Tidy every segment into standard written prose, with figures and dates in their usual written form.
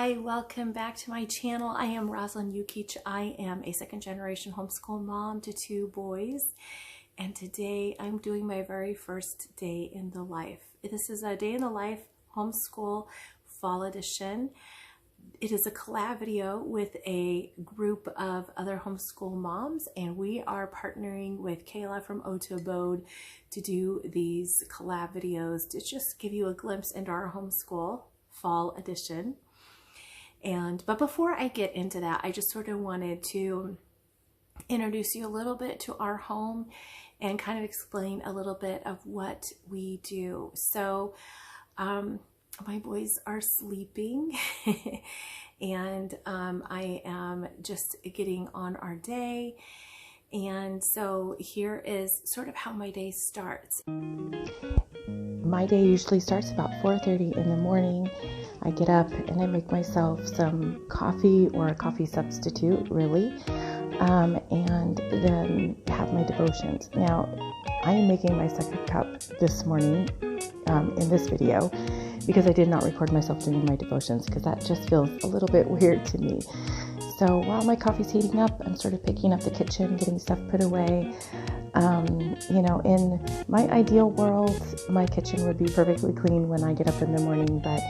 Hi, welcome back to my channel. I am Rosalind Yukich. I am a second-generation homeschool mom to 2 boys, and today I'm doing my very first day in the life. This is a day in the life homeschool fall edition. It is a collab video with a group of other homeschool moms, and we are partnering with Kayla from Ode to Abode to do these collab videos to just give you a glimpse into our homeschool fall edition. But before I get into that, I just sort of wanted to introduce you a little bit to our home and kind of explain a little bit of what we do. So my boys are sleeping and I am just getting on our day. And so here is sort of how my day starts. My day usually starts about 4:30 in the morning. I get up and I make myself some coffee or a coffee substitute, really, and then have my devotions. Now, I am making my second cup this morning in this video because I did not record myself doing my devotions because that just feels a little bit weird to me. So while my coffee's heating up, I'm sort of picking up the kitchen, getting stuff put away. In my ideal world, my kitchen would be perfectly clean when I get up in the morning, but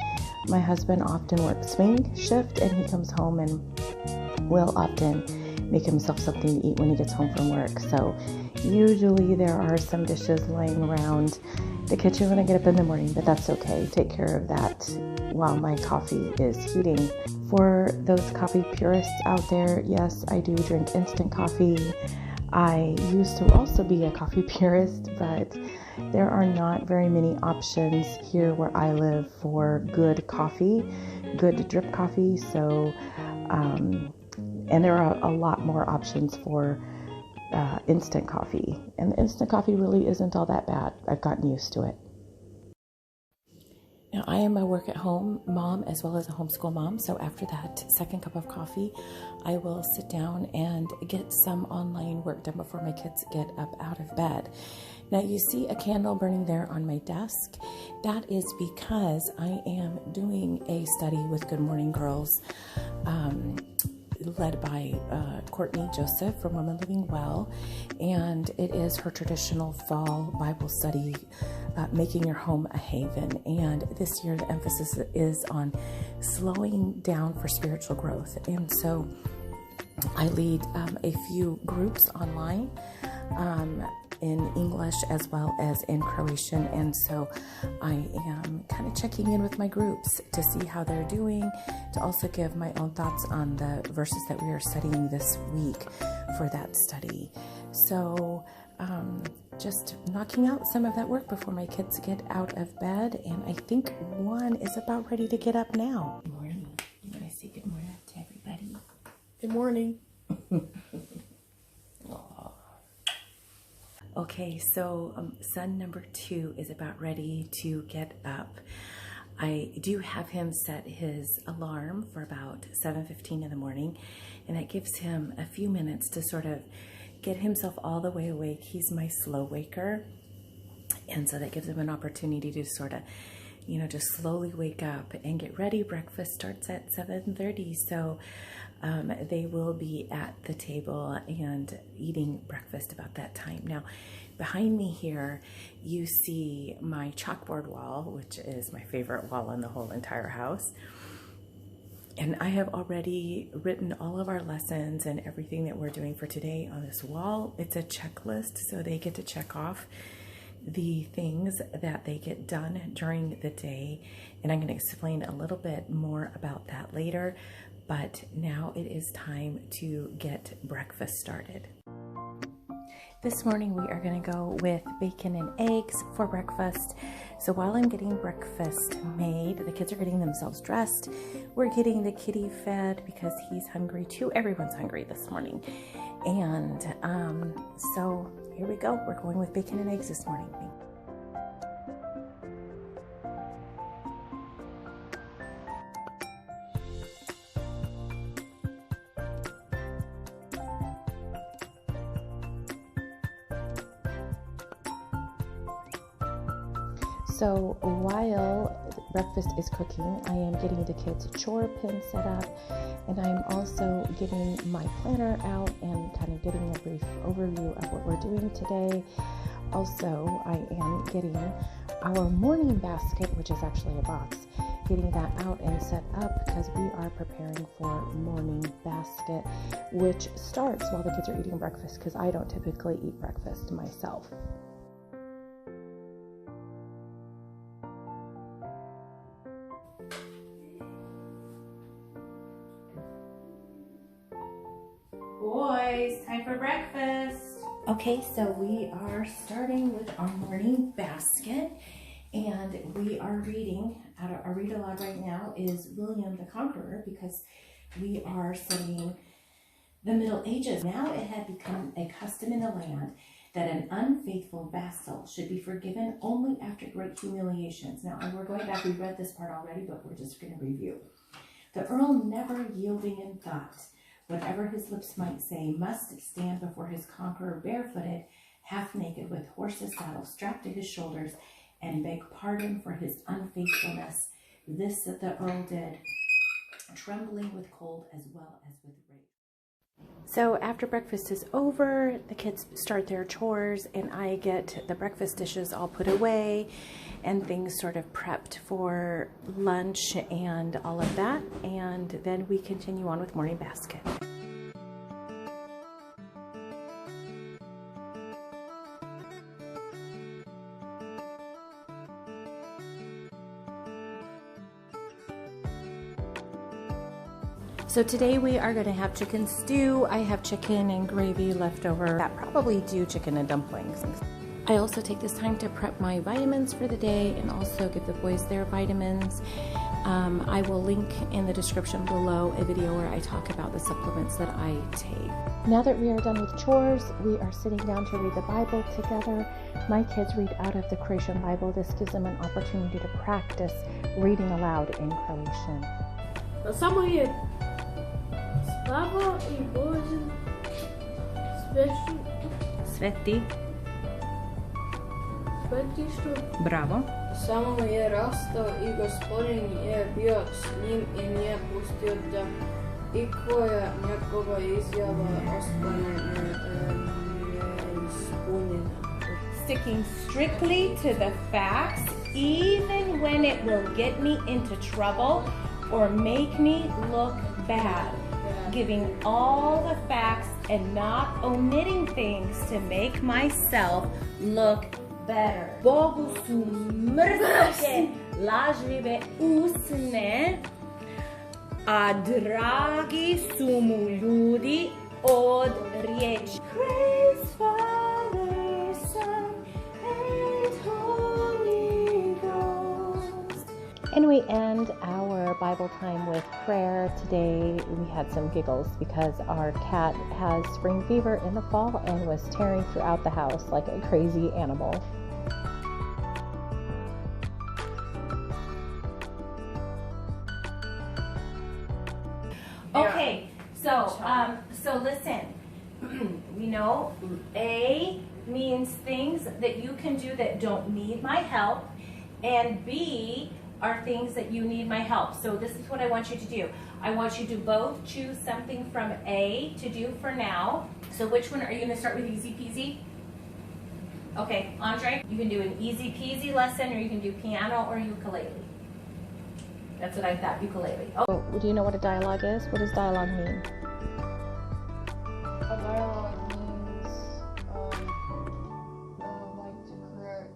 my husband often works swing shift and he comes home and will often make himself something to eat when he gets home from work. So usually there are some dishes laying around the kitchen when I get up in the morning, but that's okay. Take care of that while my coffee is heating. For those coffee purists out there, yes, I do drink instant coffee. I used to also be a coffee purist, but there are not very many options here where I live for good coffee, good drip coffee. So, and there are a lot more options for instant coffee. And the instant coffee really isn't all that bad. I've gotten used to it. Now, I am a work-at-home mom as well as a homeschool mom, so after that second cup of coffee, I will sit down and get some online work done before my kids get up out of bed. Now, you see a candle burning there on my desk. That is because I am doing a study with Good Morning Girls, led by Courtney Joseph from Women Living Well, and it is her traditional fall Bible study, making your home a haven. And this year the emphasis is on slowing down for spiritual growth. And so I lead a few groups online in English as well as in Croatian, and so I am kind of checking in with my groups to see how they're doing, to also give my own thoughts on the verses that we are studying this week for that study. So just knocking out some of that work before my kids get out of bed, and I think one is about ready to get up now. Good morning. You want to say good morning to everybody? Good morning. Okay, so son number 2 is about ready to get up. I do have him set his alarm for about 7:15 in the morning, and that gives him a few minutes to sort of get himself all the way awake. He's my slow waker, and so that gives him an opportunity to sort of, just slowly wake up and get ready. Breakfast starts at 7:30, so they will be at the table and eating breakfast about that time. Now, behind me here, you see my chalkboard wall, which is my favorite wall in the whole entire house. And I have already written all of our lessons and everything that we're doing for today on this wall. It's a checklist, so they get to check off the things that they get done during the day. And I'm going to explain a little bit more about that later. But now it is time to get breakfast started. This morning we are going to go with bacon and eggs for breakfast. So while I'm getting breakfast made, the kids are getting themselves dressed. We're getting the kitty fed because he's hungry too. Everyone's hungry this morning. And so here we go. We're going with bacon and eggs this morning. So while breakfast is cooking, I am getting the kids' chore pin set up, and I am also getting my planner out and kind of getting a brief overview of what we're doing today. Also, I am getting our morning basket, which is actually a box, getting that out and set up because we are preparing for morning basket, which starts while the kids are eating breakfast because I don't typically eat breakfast myself. Boys, time for breakfast. Okay, so we are starting with our morning basket, and we are reading, our read aloud right now is William the Conqueror, because we are studying the Middle Ages. Now it had become a custom in the land that an unfaithful vassal should be forgiven only after great humiliations. Now, we're going back, we read this part already, but we're just going to review. The earl, never yielding in thought, whatever his lips might say, must stand before his conqueror barefooted, half naked, with horse's saddle strapped to his shoulders, and beg pardon for his unfaithfulness. This the earl did, trembling with cold as well as with rage. So after breakfast is over, the kids start their chores, and I get the breakfast dishes all put away and things sort of prepped for lunch and all of that, and then we continue on with morning basket. So today we are going to have chicken stew. I have chicken and gravy left over. I'll probably do chicken and dumplings. I also take this time to prep my vitamins for the day and also give the boys their vitamins. I will link in the description below a video where I talk about the supplements that I take. Now that we are done with chores, we are sitting down to read the Bible together. My kids read out of the Croatian Bible. This gives them an opportunity to practice reading aloud in Croatian. Samo je spavao I Božin svetištu. Bravo. Samo je rastao I Gospodin je bio s njim I nije pustio da ikoja njegova izjava ostane neispunjena. Sticking strictly to the facts, even when it will get me into trouble or make me look bad. Giving all the facts and not omitting things to make myself look better. Bogu su mrske lažljive usne, a dragi su mu ljudi od riječi. Praise Father, Son, and Holy Ghost. And we end our Bible time with prayer. Today we had some giggles because our cat has spring fever in the fall and was tearing throughout the house like a crazy animal. Okay, so listen. We know A means things that you can do that don't need my help, and B are things that you need my help. So this is what I want you to do. I want you to both choose something from A to do for now. So which one are you going to start with? Easy peasy? Okay, Andre, you can do an easy peasy lesson, or you can do piano or ukulele. That's what I thought, ukulele. Oh. Do you know what a dialogue is? What does dialogue mean? A dialogue means like to correct,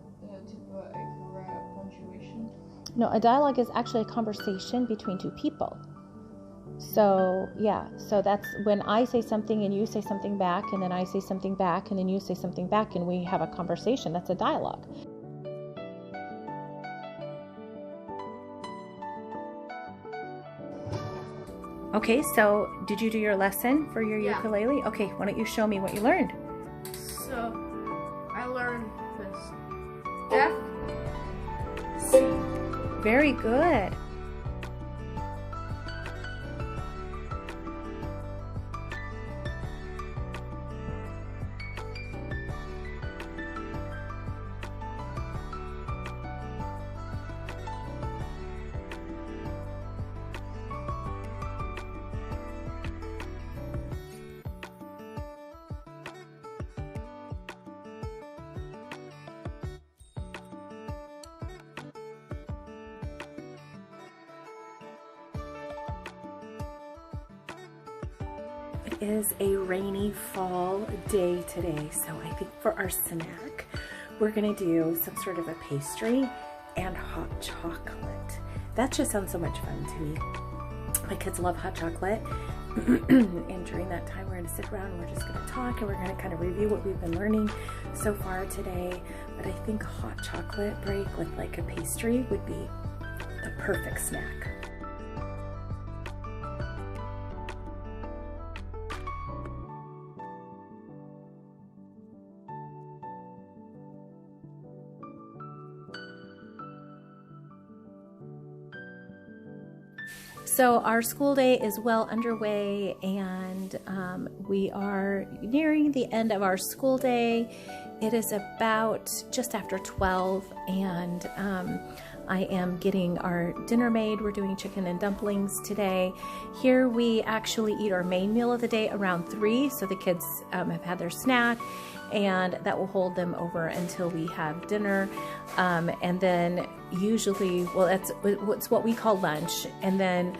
to put a correct punctuation. No, a dialogue is actually a conversation between two people. So, yeah, so that's when I say something and you say something back, and then I say something back, and then you say something back, and we have a conversation. That's a dialogue. Okay, so did you do your lesson for your ukulele? Okay, why don't you show me what you learned? So, I learned this. F, C. Very good. is a rainy fall day today, so I think for our snack, we're gonna do some sort of a pastry and hot chocolate. That just sounds so much fun to me. My kids love hot chocolate. And during that time, we're gonna sit around and we're just gonna talk and we're gonna kind of review what we've been learning so far today. But I think a hot chocolate break with like a pastry would be the perfect snack. So our school day is well underway, and we are nearing the end of our school day. It is about just after 12, and I am getting our dinner made. We're doing chicken and dumplings today. Here we actually eat our main meal of the day around 3, so the kids have had their snack, and that will hold them over until we have dinner. And then usually, well, it's what we call lunch, and then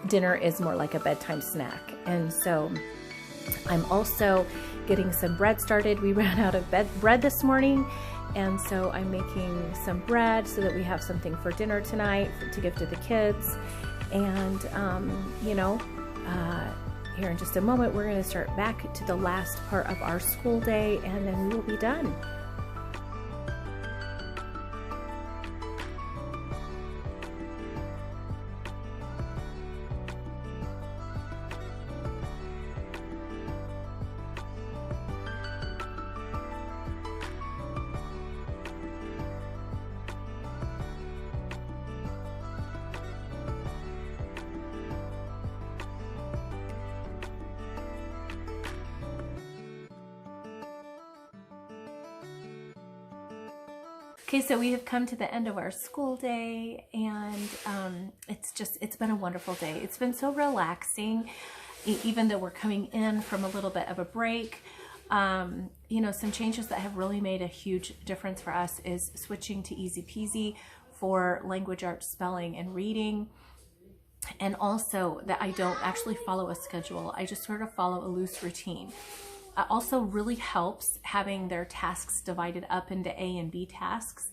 dinner is more like a bedtime snack. And so I'm also getting some bread started. We ran out of bread this morning, and so I'm making some bread so that we have something for dinner tonight to give to the kids. And here in just a moment, we're going to start back to the last part of our school day, and then we will be done. Okay, so we have come to the end of our school day, and it's been a wonderful day. It's been so relaxing, even though we're coming in from a little bit of a break. Some changes that have really made a huge difference for us is switching to Easy Peasy for language arts, spelling, and reading. And also that I don't actually follow a schedule. I just sort of follow a loose routine. Also really helps having their tasks divided up into A and B tasks.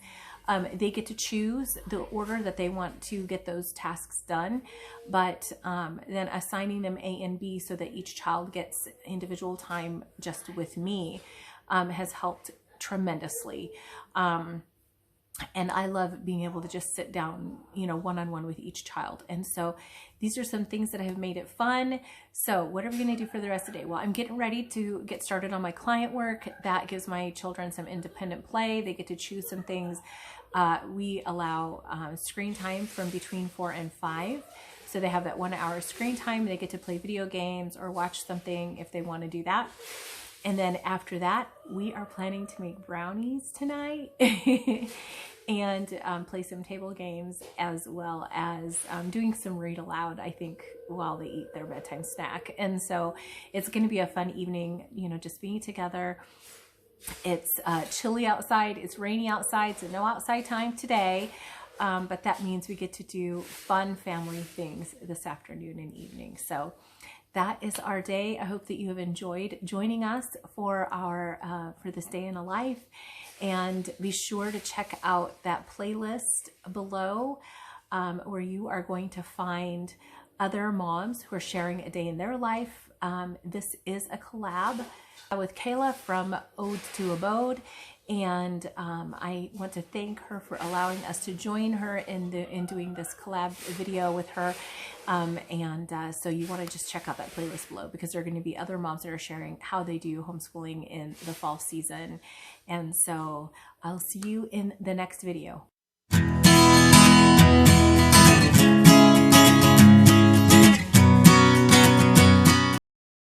They get to choose the order that they want to get those tasks done, but then assigning them A and B so that each child gets individual time just with me has helped tremendously. And I love being able to just sit down, one-on-one with each child. And so these are some things that have made it fun. So what are we going to do for the rest of the day? Well, I'm getting ready to get started on my client work. That gives my children some independent play. They get to choose some things. We allow screen time from between 4 and 5. So they have that 1 hour screen time. They get to play video games or watch something if they want to do that. And then after that, we are planning to make brownies tonight and play some table games, as well as doing some read aloud, I think, while they eat their bedtime snack. And so it's going to be a fun evening, just being together. It's chilly outside. It's rainy outside, so no outside time today. But that means we get to do fun family things this afternoon and evening. So that is our day. I hope that you have enjoyed joining us for for this day in a life, and be sure to check out that playlist below where you are going to find other moms who are sharing a day in their life. This is a collab with Kayla from Ode to Abode, and I want to thank her for allowing us to join her in doing this collab video with her. So you want to just check out that playlist below, because there are going to be other moms that are sharing how they do homeschooling in the fall season. And so I'll see you in the next video.